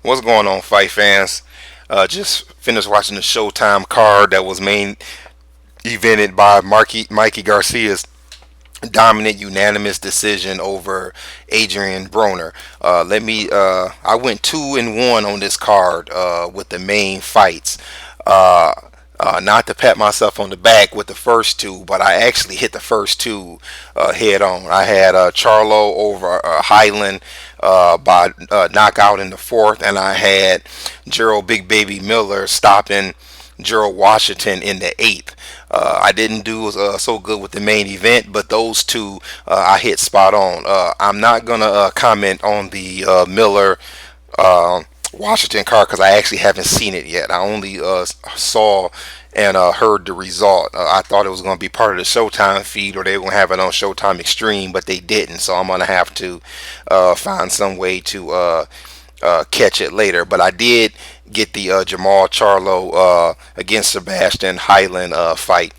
What's going on, fight fans? Just finished watching the Showtime card that was main evented by Mikey Garcia's dominant unanimous decision over Adrien Broner. I went 2-1 on this card with the main fights. Uh, not to pat myself on the back with the first two, but I actually hit the first two head on. I had Charlo over Highland by knockout in the fourth, and I had Gerald Big Baby Miller stopping Gerald Washington in the eighth. I didn't do so good with the main event, but those two I hit spot on. I'm not gonna comment on the Miller uh, Washington card because I actually haven't seen it yet. I only saw and heard the result. I thought it was going to be part of the Showtime feed or they were going to have it on Showtime Extreme, but they didn't. So I'm going to have to find some way to catch it later. But I did get the Jamal Charlo against Sebastian Highland fight.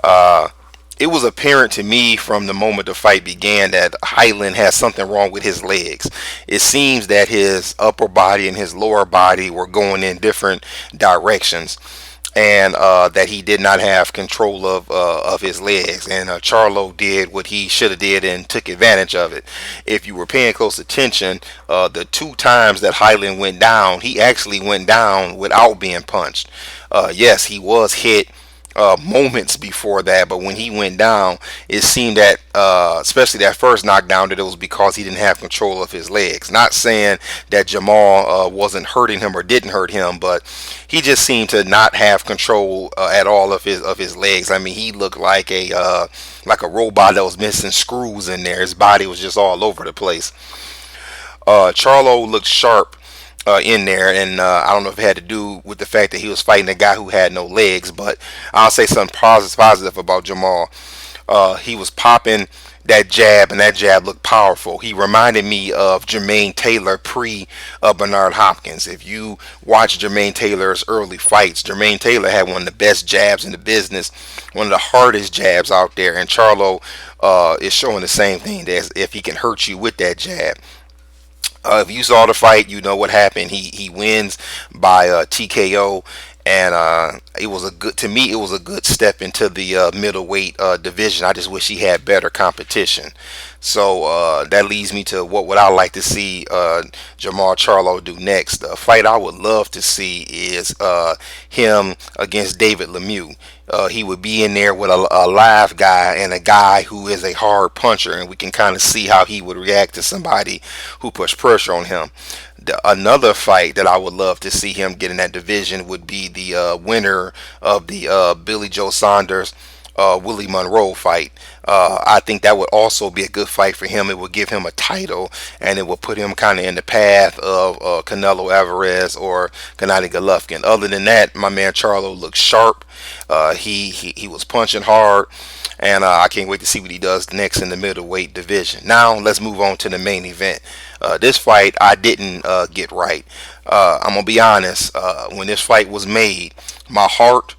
Uh, it was apparent to me from the moment the fight began that Highland has something wrong with his legs. It seems that his upper body and his lower body were going in different directions, and that he did not have control of his legs. And Charlo did what he should have did and took advantage of it. If you were paying close attention, the two times that Highland went down, he actually went down without being punched. Yes, he was hit moments before that, but when he went down, it seemed that, especially that first knockdown, that it was because he didn't have control of his legs. Not saying that Jamal wasn't hurting him or didn't hurt him, but he just seemed to not have control at all of his legs. I mean, he looked like a robot that was missing screws in there. His body was just all over the place. Charlo looked sharp in there, and I don't know if it had to do with the fact that he was fighting a guy who had no legs, but I'll say something positive about Jamal. He was popping that jab, and that jab looked powerful. He reminded me of Jermaine Taylor pre Bernard Hopkins. If you watch Jermaine Taylor's early fights, Jermaine Taylor had one of the best jabs in the business, one of the hardest jabs out there, and Charlo is showing the same thing. That if he can hurt you with that jab. If you saw the fight, you know what happened. He wins by TKO, and it was a good to me. It was a good step into the middleweight division. I just wish he had better competition. So that leads me to what would I like to see Jamal Charlo do next. The fight I would love to see is him against David Lemieux. He would be in there with a live guy and a guy who is a hard puncher, and we can kind of see how he would react to somebody who puts pressure on him. Another fight that I would love to see him get in that division would be the winner of the Billy Joe Saunders Willie Monroe fight. I think that would also be a good fight for him. It would give him a title, and it would put him kind of in the path of Canelo Alvarez or Gennady Golovkin. Other than that, my man Charlo looks sharp. He was punching hard, and I can't wait to see what he does next in the middleweight division. Now let's move on to the main event. This fight I didn't get right. I'm gonna be honest. When this fight was made, my heart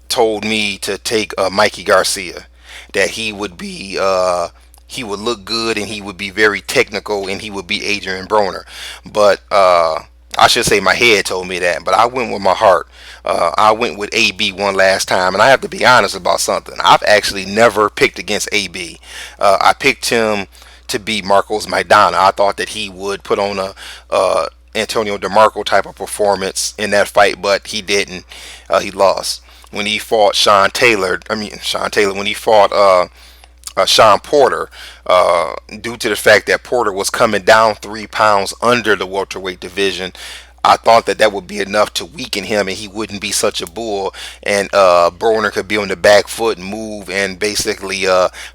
told me to take Mikey Garcia. That he would look good and he would be very technical and he would be Adrien Broner. But I should say my head told me that, but I went with my heart. I went with AB one last time, and I have to be honest about something. I've actually never picked against AB. I picked him to beat Marcos Maidana. I thought that he would put on a Antonio DeMarco type of performance in that fight, but he didn't. He lost when he fought Sean Taylor. When he fought Sean Porter, due to the fact that Porter was coming down 3 pounds under the welterweight division. I thought that would be enough to weaken him and he wouldn't be such a bull. And Broner could be on the back foot and move and basically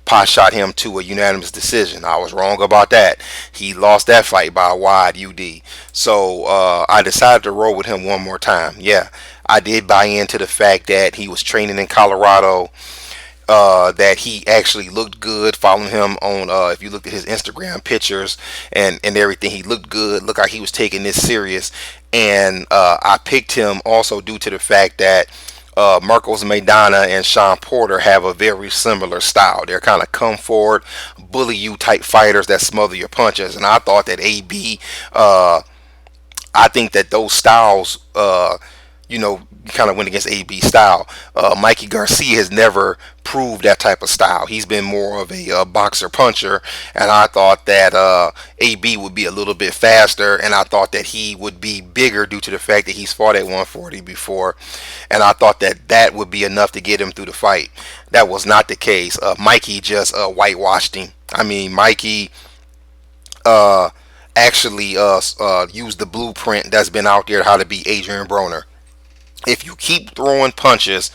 pot shot him to a unanimous decision. I was wrong about that. He lost that fight by a wide UD. So I decided to roll with him one more time. Yeah, I did buy into the fact that he was training in Colorado, that he actually looked good. Following him on, if you looked at his Instagram pictures and everything, he looked good. Looked like he was taking this serious. And I picked him also due to the fact that Marcos Maidana and Sean Porter have a very similar style. They're kind of come forward, bully you type fighters that smother your punches. And I thought that AB I think that those styles, kind of went against AB's style. Mikey Garcia has never proved that type of style. He's been more of a boxer puncher, and I thought that AB would be a little bit faster, and I thought that he would be bigger due to the fact that he's fought at 140 before, and I thought that that would be enough to get him through the fight. That was not the case. Mikey just whitewashed him. I mean, Mikey uh, actually used the blueprint that's been out there how to beat Adrien Broner. If you keep throwing punches,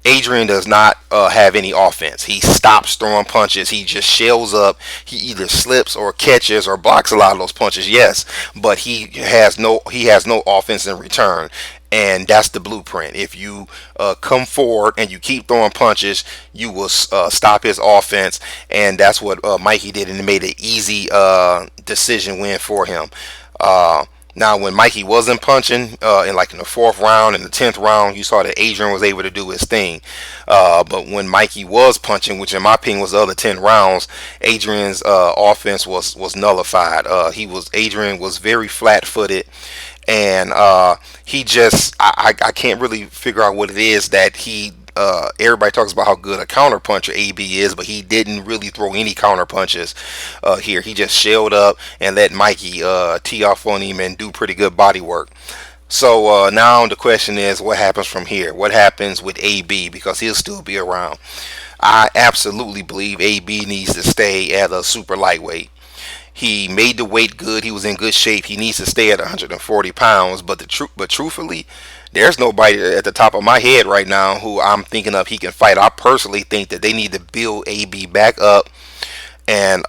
Adrian does not have any offense. He stops throwing punches. He just shells up. He either slips or catches or blocks a lot of those punches. Yes, but he has no offense in return, and that's the blueprint. If you come forward and you keep throwing punches, you will stop his offense, and that's what Mikey did, and it made an easy decision win for him. Now, when Mikey wasn't punching, in the fourth round and the 10th round, you saw that Adrian was able to do his thing. But when Mikey was punching, which in my opinion was the other 10 rounds, Adrian's offense was nullified. Adrian was very flat-footed, and he just I can't really figure out what it is that he. Everybody talks about how good a counter puncher AB is, but he didn't really throw any counter punches here. He just shelled up and let Mikey tee off on him and do pretty good body work. So now the question is, what happens from here? What happens with AB, because he'll still be around? I absolutely believe AB needs to stay at a super lightweight. He made the weight good. He was in good shape. He needs to stay at 140 pounds. But truthfully, there's nobody at the top of my head right now who I'm thinking of he can fight. I personally think that they need to build AB back up and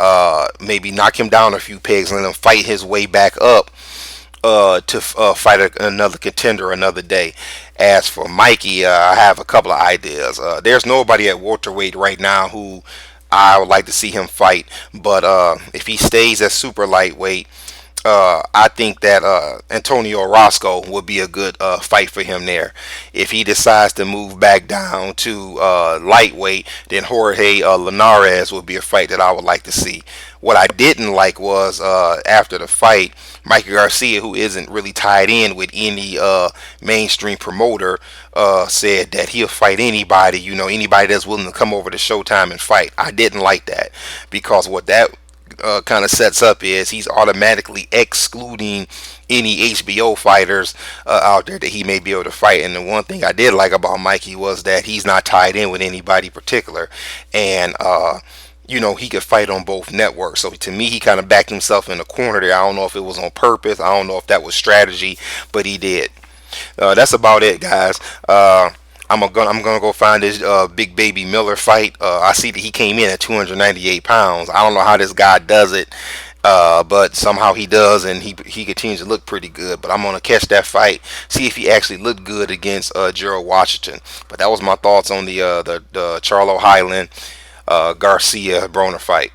maybe knock him down a few pegs and let him fight his way back up to fight another contender another day. As for Mikey, I have a couple of ideas. There's nobody at welterweight right now who I would like to see him fight, but if he stays at super lightweight, I think that Antonio Roscoe would be a good fight for him there. If he decides to move back down to lightweight, then Jorge Linares would be a fight that I would like to see. What I didn't like was after the fight, Mikey Garcia, who isn't really tied in with any mainstream promoter, said that he'll fight anybody, anybody that's willing to come over to Showtime and fight. I didn't like that, because what that kind of sets up is he's automatically excluding any HBO fighters out there that he may be able to fight. And the one thing I did like about Mikey was that he's not tied in with anybody particular, and he could fight on both networks. So to me, he kind of backed himself in the corner there. I don't know if it was on purpose. I don't know if that was strategy, but he did. That's about it, guys. I'm gonna go find this Big Baby Miller fight. I see that he came in at 298 pounds. I don't know how this guy does it, but somehow he does, and he continues to look pretty good. But I'm gonna catch that fight, see if he actually looked good against Gerald Washington. But that was my thoughts on the Charlo Highland Garcia Broner fight.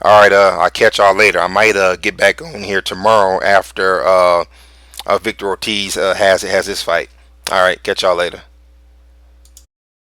All right, I'll catch y'all later. I might get back on here tomorrow after Victor Ortiz has his fight. All right, catch y'all later.